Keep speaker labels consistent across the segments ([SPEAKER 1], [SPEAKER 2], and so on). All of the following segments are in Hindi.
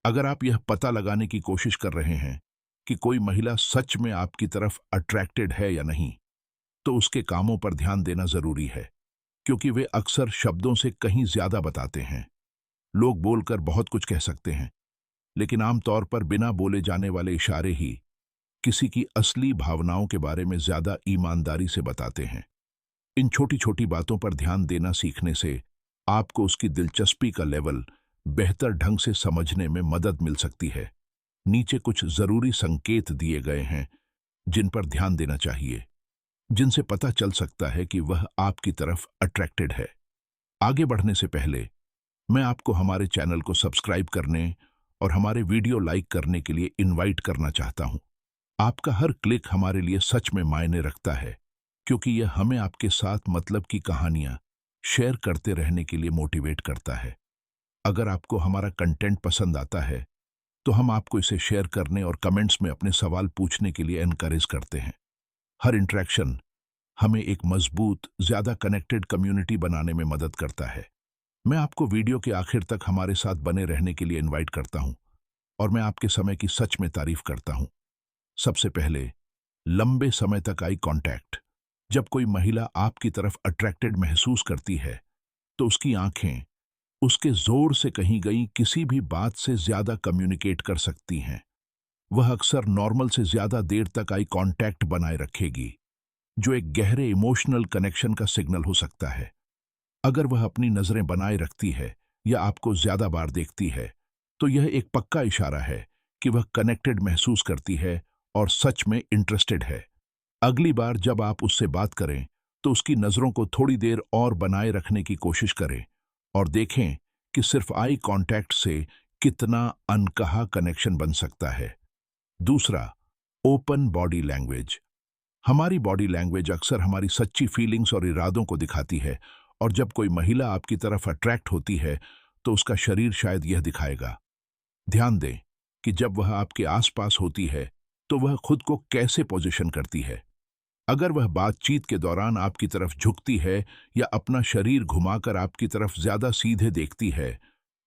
[SPEAKER 1] अगर आप यह पता लगाने की कोशिश कर रहे हैं कि कोई महिला सच में आपकी तरफ अट्रैक्टेड है या नहीं, तो उसके कामों पर ध्यान देना जरूरी है, क्योंकि वे अक्सर शब्दों से कहीं ज्यादा बताते हैं। लोग बोलकर बहुत कुछ कह सकते हैं, लेकिन आमतौर पर बिना बोले जाने वाले इशारे ही किसी की असली भावनाओं के बारे में ज्यादा ईमानदारी से बताते हैं। इन छोटी छोटी बातों पर ध्यान देना सीखने से आपको उसकी दिलचस्पी का लेवल बेहतर ढंग से समझने में मदद मिल सकती है। नीचे कुछ जरूरी संकेत दिए गए हैं जिन पर ध्यान देना चाहिए, जिनसे पता चल सकता है कि वह आपकी तरफ अट्रैक्टेड है। आगे बढ़ने से पहले मैं आपको हमारे चैनल को सब्सक्राइब करने और हमारे वीडियो लाइक करने के लिए इनवाइट करना चाहता हूं। आपका हर क्लिक हमारे लिए सच में मायने रखता है, क्योंकि यह हमें आपके साथ मतलब की कहानियां शेयर करते रहने के लिए मोटिवेट करता है। अगर आपको हमारा कंटेंट पसंद आता है, तो हम आपको इसे शेयर करने और कमेंट्स में अपने सवाल पूछने के लिए एनकरेज करते हैं। हर इंटरेक्शन हमें एक मजबूत, ज्यादा कनेक्टेड कम्युनिटी बनाने में मदद करता है। मैं आपको वीडियो के आखिर तक हमारे साथ बने रहने के लिए इनवाइट करता हूं और मैं आपके समय की सच में तारीफ करता हूं। सबसे पहले, लंबे समय तक आई कांटेक्ट। जब कोई महिला आपकी तरफ अट्रैक्टेड महसूस करती है, तो उसकी आंखें उसके जोर से कही गई किसी भी बात से ज्यादा कम्युनिकेट कर सकती हैं। वह अक्सर नॉर्मल से ज्यादा देर तक आई कांटेक्ट बनाए रखेगी, जो एक गहरे इमोशनल कनेक्शन का सिग्नल हो सकता है। अगर वह अपनी नजरें बनाए रखती है या आपको ज्यादा बार देखती है, तो यह एक पक्का इशारा है कि वह कनेक्टेड महसूस करती है और सच में इंटरेस्टेड है। अगली बार जब आप उससे बात करें, तो उसकी नजरों को थोड़ी देर और बनाए रखने की कोशिश करें और देखें कि सिर्फ आई कांटेक्ट से कितना अनकहा कनेक्शन बन सकता है। दूसरा, ओपन बॉडी लैंग्वेज। हमारी बॉडी लैंग्वेज अक्सर हमारी सच्ची फीलिंग्स और इरादों को दिखाती है, और जब कोई महिला आपकी तरफ अट्रैक्ट होती है, तो उसका शरीर शायद यह दिखाएगा। ध्यान दें कि जब वह आपके आसपास होती है, तो वह खुद को कैसे पोजीशन करती है। अगर वह बातचीत के दौरान आपकी तरफ झुकती है या अपना शरीर घुमाकर आपकी तरफ ज्यादा सीधे देखती है,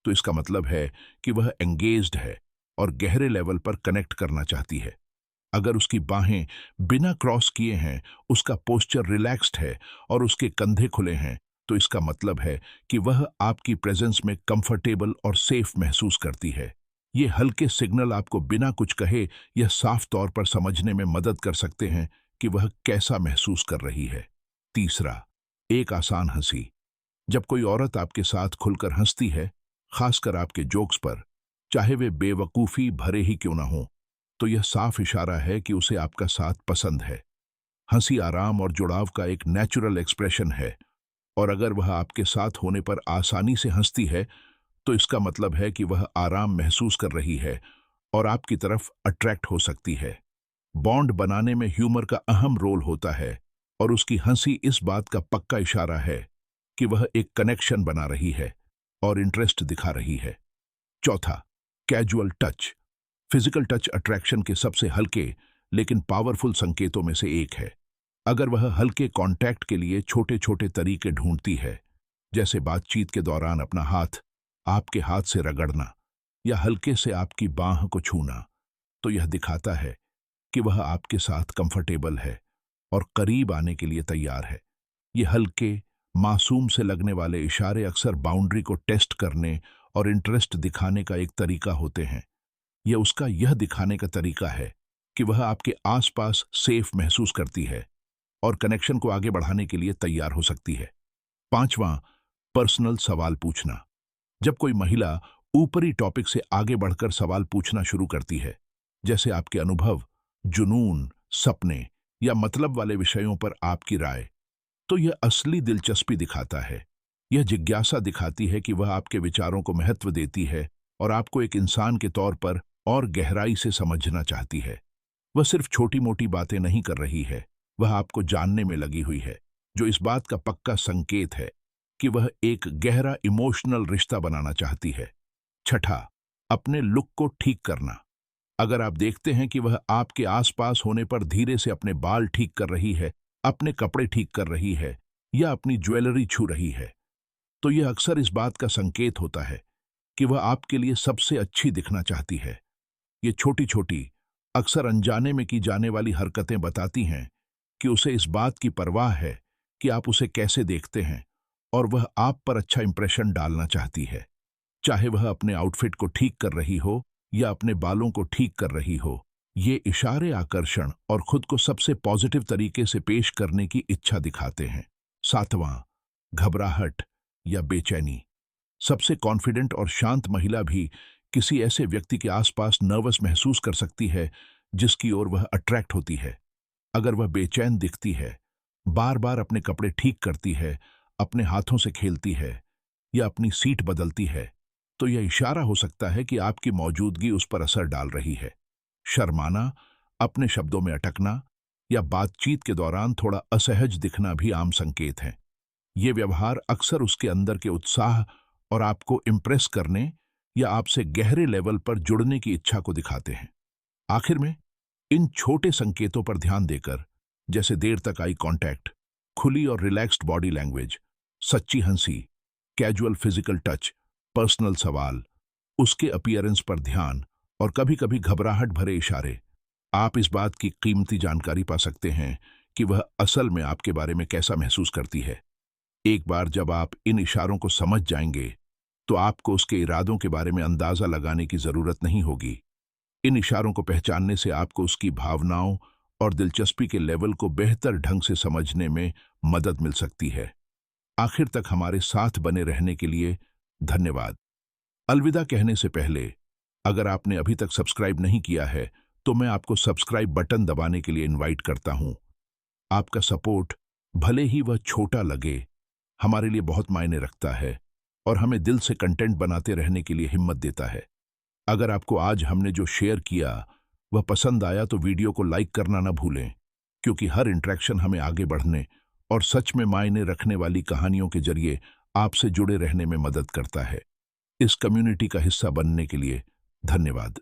[SPEAKER 1] तो इसका मतलब है कि वह एंगेज्ड है और गहरे लेवल पर कनेक्ट करना चाहती है। अगर उसकी बाहें बिना क्रॉस किए हैं, उसका पोस्चर रिलैक्स्ड है और उसके कंधे खुले हैं, तो इसका मतलब है कि वह आपकी प्रेजेंस में कंफर्टेबल और सेफ महसूस करती है। ये हल्के सिग्नल आपको बिना कुछ कहे यह साफ तौर पर समझने में मदद कर सकते हैं कि वह कैसा महसूस कर रही है। तीसरा, एक आसान हंसी। जब कोई औरत आपके साथ खुलकर हंसती है, खासकर आपके जोक्स पर, चाहे वे बेवकूफी भरे ही क्यों ना हो, तो यह साफ इशारा है कि उसे आपका साथ पसंद है। हंसी आराम और जुड़ाव का एक नेचुरल एक्सप्रेशन है, और अगर वह आपके साथ होने पर आसानी से हंसती है, तो इसका मतलब है कि वह आराम महसूस कर रही है और आपकी तरफ अट्रैक्ट हो सकती है। बॉन्ड बनाने में ह्यूमर का अहम रोल होता है, और उसकी हंसी इस बात का पक्का इशारा है कि वह एक कनेक्शन बना रही है और इंटरेस्ट दिखा रही है। चौथा, casual touch. Physical touch attraction के सबसे हल्के लेकिन पावरफुल संकेतों में से एक है। अगर वह हल्के कांटेक्ट के लिए छोटे छोटे तरीके ढूंढती है, जैसे बातचीत के दौरान अपना हाथ आपके हाथ से रगड़ना या हल्के से आपकी बाह को छूना, तो यह दिखाता है कि वह आपके साथ कंफर्टेबल है और करीब आने के लिए तैयार है। ये हल्के, मासूम से लगने वाले इशारे अक्सर बाउंड्री को टेस्ट करने और इंटरेस्ट दिखाने का एक तरीका होते हैं। यह उसका यह दिखाने का तरीका है कि वह आपके आसपास सेफ महसूस करती है और कनेक्शन को आगे बढ़ाने के लिए तैयार हो सकती है। पांचवां, पर्सनल सवाल पूछना। जब कोई महिला ऊपरी टॉपिक से आगे बढ़कर सवाल पूछना शुरू करती है, जैसे आपके अनुभव, जुनून, सपने या मतलब वाले विषयों पर आपकी राय, तो यह असली दिलचस्पी दिखाता है। यह जिज्ञासा दिखाती है कि वह आपके विचारों को महत्व देती है और आपको एक इंसान के तौर पर और गहराई से समझना चाहती है। वह सिर्फ छोटी मोटी बातें नहीं कर रही है, वह आपको जानने में लगी हुई है, जो इस बात का पक्का संकेत है कि वह एक गहरा इमोशनल रिश्ता बनाना चाहती है। छठा, अपने लुक को ठीक करना। अगर आप देखते हैं कि वह आपके आसपास होने पर धीरे से अपने बाल ठीक कर रही है, अपने कपड़े ठीक कर रही है या अपनी ज्वेलरी छू रही है, तो यह अक्सर इस बात का संकेत होता है कि वह आपके लिए सबसे अच्छी दिखना चाहती है। ये छोटी छोटी, अक्सर अनजाने में की जाने वाली हरकतें बताती हैं कि उसे इस बात की परवाह है कि आप उसे कैसे देखते हैं और वह आप पर अच्छा इंप्रेशन डालना चाहती है। चाहे वह अपने आउटफिट को ठीक कर रही हो या अपने बालों को ठीक कर रही हो, ये इशारे आकर्षण और खुद को सबसे पॉजिटिव तरीके से पेश करने की इच्छा दिखाते हैं। सातवां, घबराहट या बेचैनी। सबसे कॉन्फिडेंट और शांत महिला भी किसी ऐसे व्यक्ति के आसपास नर्वस महसूस कर सकती है जिसकी ओर वह अट्रैक्ट होती है। अगर वह बेचैन दिखती है, बार बार अपने कपड़े ठीक करती है, अपने हाथों से खेलती है या अपनी सीट बदलती है, तो यह इशारा हो सकता है कि आपकी मौजूदगी उस पर असर डाल रही है। शर्माना, अपने शब्दों में अटकना या बातचीत के दौरान थोड़ा असहज दिखना भी आम संकेत हैं। ये व्यवहार अक्सर उसके अंदर के उत्साह और आपको इम्प्रेस करने या आपसे गहरे लेवल पर जुड़ने की इच्छा को दिखाते हैं। आखिर में, इन छोटे संकेतों पर ध्यान देकर, जैसे देर तक आई कांटेक्ट, खुली और रिलैक्स्ड बॉडी लैंग्वेज, सच्ची हंसी, कैजुअल फिजिकल टच, पर्सनल सवाल, उसके अपीयरेंस पर ध्यान और कभी-कभी घबराहट भरे इशारे, आप इस बात की कीमती जानकारी पा सकते हैं कि वह असल में आपके बारे में कैसा महसूस करती है। एक बार जब आप इन इशारों को समझ जाएंगे, तो आपको उसके इरादों के बारे में अंदाजा लगाने की जरूरत नहीं होगी। इन इशारों को पहचानने से आपको उसकी भावनाओं और दिलचस्पी के लेवल को बेहतर ढंग से समझने में मदद मिल सकती है। आखिर तक हमारे साथ बने रहने के लिए धन्यवाद। अलविदा कहने से पहले, अगर आपने अभी तक सब्सक्राइब नहीं किया है, तो मैं आपको सब्सक्राइब बटन दबाने के लिए इनवाइट करता हूं। आपका सपोर्ट, भले ही वह छोटा लगे, हमारे लिए बहुत मायने रखता है और हमें दिल से कंटेंट बनाते रहने के लिए हिम्मत देता है। अगर आपको आज हमने जो शेयर किया वह पसंद आया, तो वीडियो को लाइक करना ना भूलें, क्योंकि हर इंटरेक्शन हमें आगे बढ़ने और सच में मायने रखने वाली कहानियों के जरिए आपसे जुड़े रहने में मदद करता है। इस कम्युनिटी का हिस्सा बनने के लिए धन्यवाद।